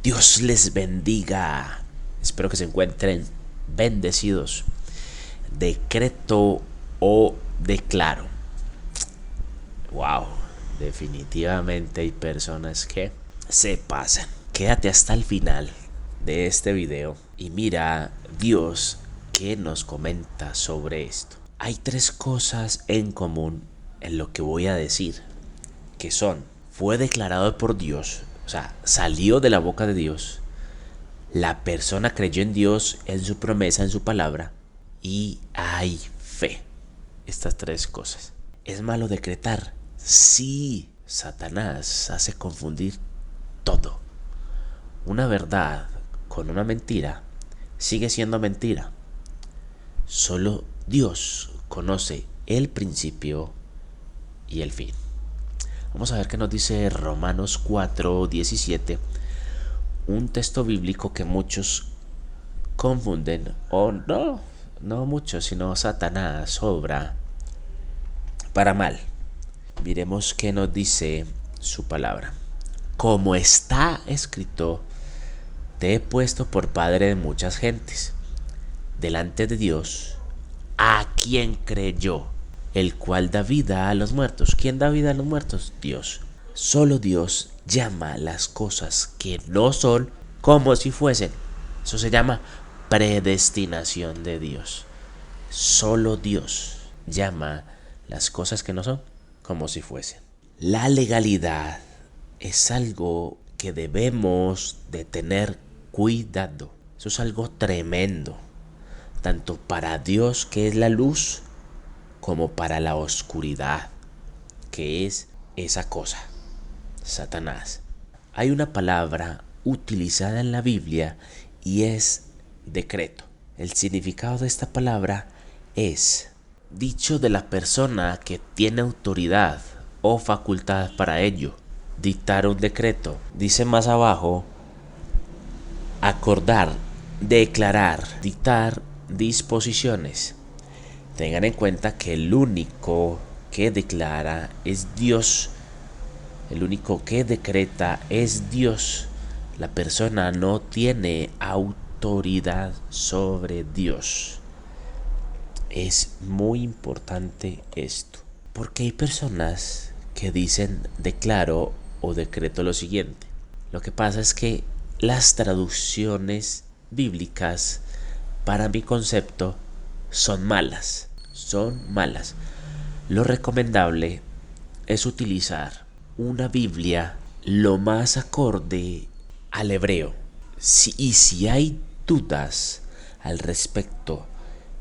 Dios les bendiga. Espero que se encuentren bendecidos. Decreto o declaro. Wow, definitivamente hay personas que se pasan. Quédate hasta el final de este video y mira Dios qué nos comenta sobre esto. Hay tres cosas en común en lo que voy a decir, que son: fue declarado por Dios, o sea, salió de la boca de Dios, la persona creyó en Dios, en su promesa, en su palabra, y hay fe. Estas tres cosas. ¿Es malo decretar? Sí. Satanás hace confundir todo. Una verdad con una mentira sigue siendo mentira. Solo Dios conoce el principio y el fin. Vamos a ver qué nos dice Romanos 4:17, un texto bíblico que muchos confunden, o no muchos, sino Satanás obra para mal. Miremos qué nos dice su palabra. Como está escrito, te he puesto por padre de muchas gentes, delante de Dios, a quien creyó, el cual da vida a los muertos. ¿Quién da vida a los muertos? Dios. Solo Dios llama las cosas que no son como si fuesen. Eso se llama predestinación de Dios. Solo Dios llama las cosas que no son como si fuesen. La legalidad es algo que debemos de tener cuidado. Eso es algo tremendo, tanto para Dios, que es la luz, como para la oscuridad, que es esa cosa, Satanás. Hay una palabra utilizada en la Biblia y es decreto. El significado de esta palabra es dicho de la persona que tiene autoridad o facultad para ello. Dictar un decreto. Dice más abajo: acordar, declarar, dictar disposiciones. Tengan en cuenta que el único que declara es Dios. El único que decreta es Dios. La persona no tiene autoridad sobre Dios. Es muy importante esto, porque hay personas que dicen declaro o decreto lo siguiente. Lo que pasa es que las traducciones bíblicas, para mi concepto, son malas. Lo recomendable es utilizar una Biblia lo más acorde al hebreo. Y si hay dudas al respecto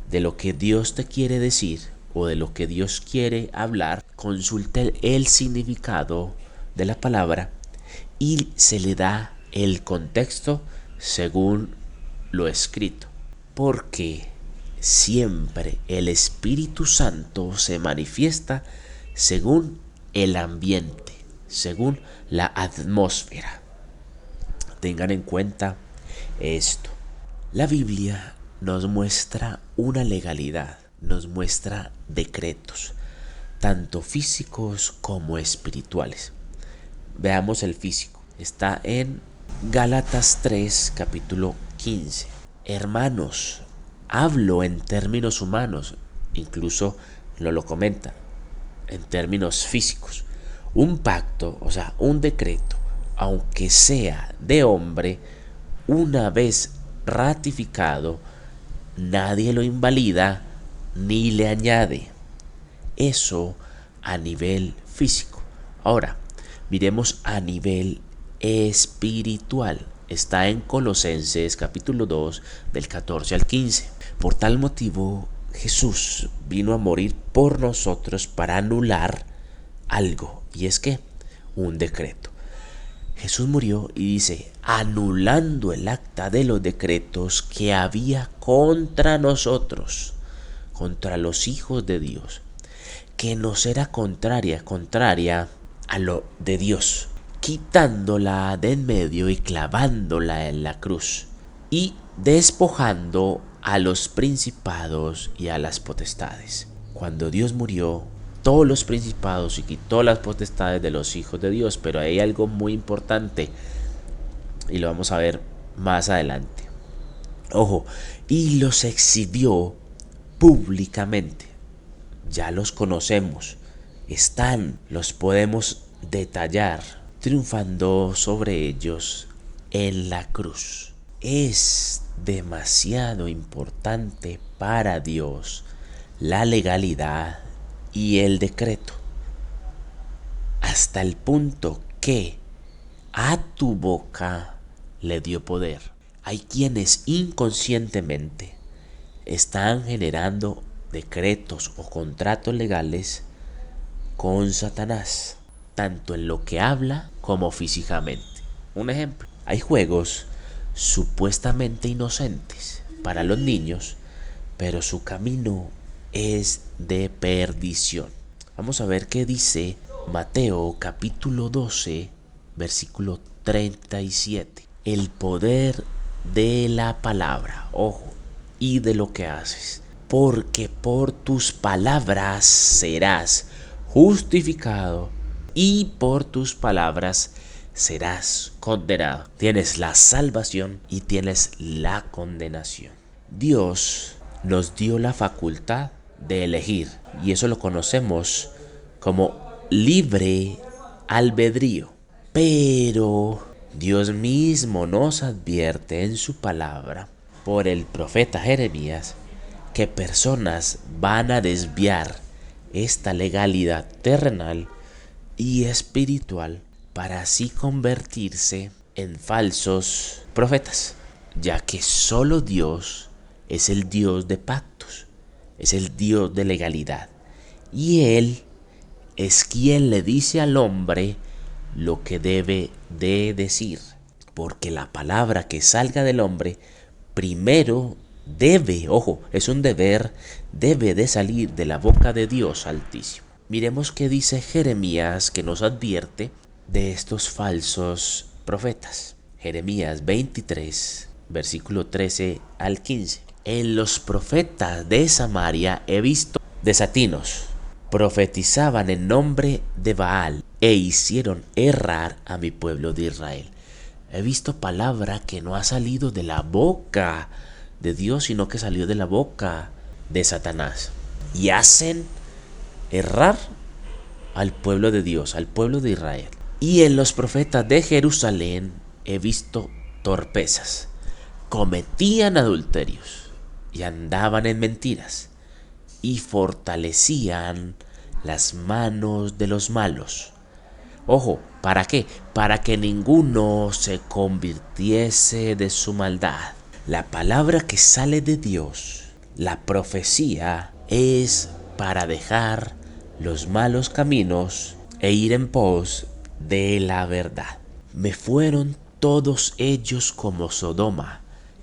de lo que Dios te quiere decir o de lo que Dios quiere hablar, consulte el significado de la palabra y se le da el contexto según lo escrito. Porque siempre el Espíritu Santo se manifiesta según el ambiente, según la atmósfera. Tengan en cuenta esto. La Biblia nos muestra una legalidad, nos muestra decretos, tanto físicos como espirituales. Veamos el físico. Está en Gálatas 3, capítulo 15. Hermanos, hablo en términos humanos, incluso lo comenta, en términos físicos. Un pacto, o sea, un decreto, aunque sea de hombre, una vez ratificado, nadie lo invalida ni le añade. Eso a nivel físico. Ahora, miremos a nivel espiritual. Está en Colosenses capítulo 2 del 14 al 15. Por tal motivo, Jesús vino a morir por nosotros para anular algo, y es que un decreto. Jesús murió y dice, anulando el acta de los decretos que había contra nosotros, contra los hijos de Dios, que nos era contraria a lo de Dios, quitándola de en medio y clavándola en la cruz, y despojando a los principados y a las potestades. Cuando Dios murió, todos los principados y quitó las potestades de los hijos de Dios. Pero hay algo muy importante. y lo vamos a ver más adelante. Ojo, y los exhibió públicamente. Ya los conocemos, están, los podemos detallar, triunfando sobre ellos en la cruz. Es demasiado importante para Dios la legalidad y el decreto, hasta el punto que a tu boca le dio poder. Hay quienes inconscientemente están generando decretos o contratos legales con Satanás, tanto en lo que habla como físicamente. Un ejemplo, hay juegos supuestamente inocentes para los niños, pero su camino es de perdición. Vamos a ver qué dice Mateo capítulo 12, versículo 37. El poder de la palabra, ojo, y de lo que haces. Porque por tus palabras serás justificado y por tus palabras serás condenado. Tienes la salvación y tienes la condenación. Dios nos dio la facultad de elegir, y eso lo conocemos como libre albedrío. Pero Dios mismo nos advierte en su palabra por el profeta Jeremías que personas van a desviar esta legalidad terrenal y espiritual para así convertirse en falsos profetas, ya que solo Dios es el Dios de pactos, es el Dios de legalidad, y Él es quien le dice al hombre lo que debe de decir, porque la palabra que salga del hombre primero debe, ojo, es un deber, debe de salir de la boca de Dios Altísimo. Miremos qué dice Jeremías, que nos advierte de estos falsos profetas. Jeremías 23, versículo 13 al 15. En los profetas de Samaria he visto desatinos, profetizaban en nombre de Baal e hicieron errar a mi pueblo de Israel. He visto palabra que no ha salido de la boca de Dios, sino que salió de la boca de Satanás. Y hacen errar al pueblo de Dios, al pueblo de Israel. Y en los profetas de Jerusalén he visto torpezas. Cometían adulterios y andaban en mentiras y fortalecían las manos de los malos. Ojo, ¿para qué? Para que ninguno se convirtiese de su maldad. La palabra que sale de Dios, la profecía, es para dejar los malos caminos e ir en pos de la verdad. Me fueron todos ellos como Sodoma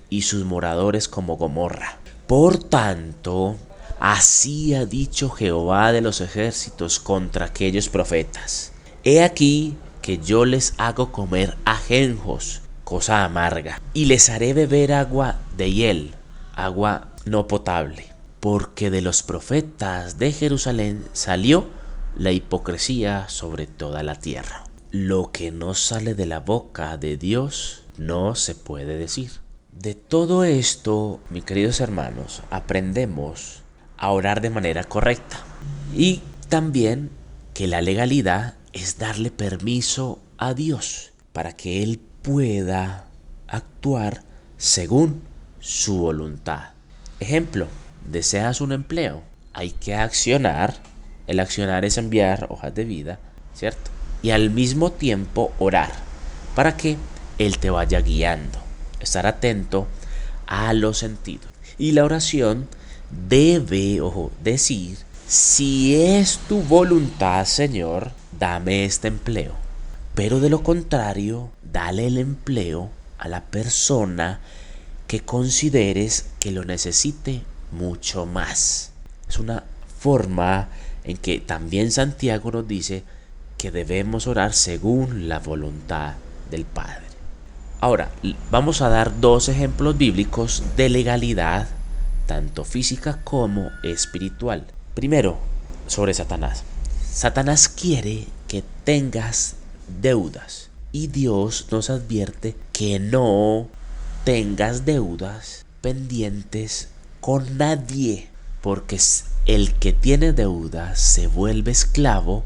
y sus moradores como Gomorra. Por tanto, así ha dicho Jehová de los ejércitos contra aquellos profetas. He aquí que yo les hago comer ajenjos, cosa amarga, y les haré beber agua de hiel, agua no potable, porque de los profetas de Jerusalén salió la hipocresía sobre toda la tierra. Lo que no sale de la boca de Dios no se puede decir. De todo esto, mis queridos hermanos, aprendemos a orar de manera correcta, y también que la legalidad es darle permiso a Dios para que Él pueda actuar según su voluntad. Ejemplo, deseas un empleo, hay que accionar. El accionar es enviar hojas de vida, ¿cierto? Y al mismo tiempo orar para que Él te vaya guiando. Estar atento a los sentidos. Y la oración debe, ojo, decir: si es tu voluntad, Señor, dame este empleo. Pero de lo contrario, dale el empleo a la persona que consideres que lo necesite mucho más. Es una forma en que también Santiago nos dice que debemos orar según la voluntad del Padre. Ahora, vamos a dar dos ejemplos bíblicos de legalidad, tanto física como espiritual. Primero, sobre Satanás. Satanás quiere que tengas deudas, y Dios nos advierte que no tengas deudas pendientes con nadie, porque el que tiene deudas se vuelve esclavo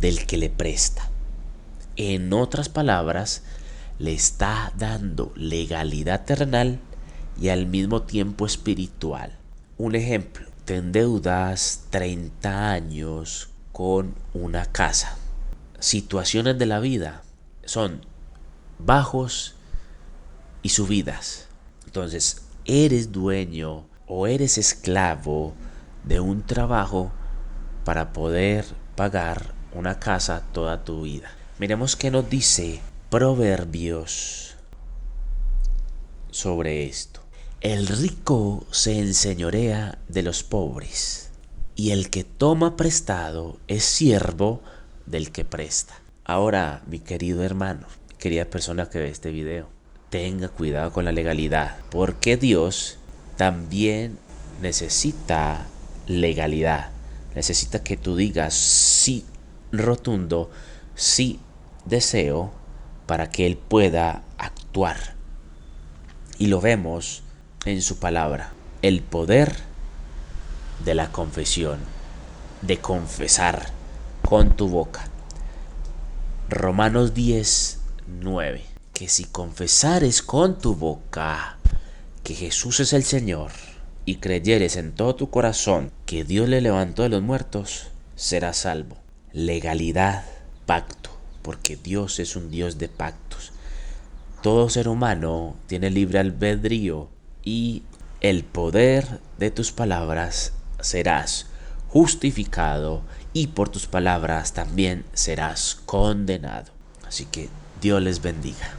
del que le presta. En otras palabras, le está dando legalidad terrenal y al mismo tiempo espiritual. Un ejemplo, te endeudas 30 años con una casa. Situaciones de la vida son bajos y subidas. Entonces, eres dueño o eres esclavo de un trabajo para poder pagar una casa toda tu vida. Miremos qué nos dice Proverbios sobre esto. El rico se enseñorea de los pobres, y el que toma prestado es siervo del que presta. Ahora, mi querido hermano, querida persona que ve este video, tenga cuidado con la legalidad, porque Dios también necesita legalidad. Necesita que tú digas sí rotundo, sí deseo, para que Él pueda actuar. Y lo vemos en su palabra. El poder de la confesión, de confesar con tu boca. Romanos 10:9. Que si confesares con tu boca que Jesús es el Señor y creyeres en todo tu corazón que Dios le levantó de los muertos, serás salvo. Legalidad, pacto, porque Dios es un Dios de pactos. Todo ser humano tiene libre albedrío y el poder de tus palabras serás justificado y por tus palabras también serás condenado. Así que Dios les bendiga.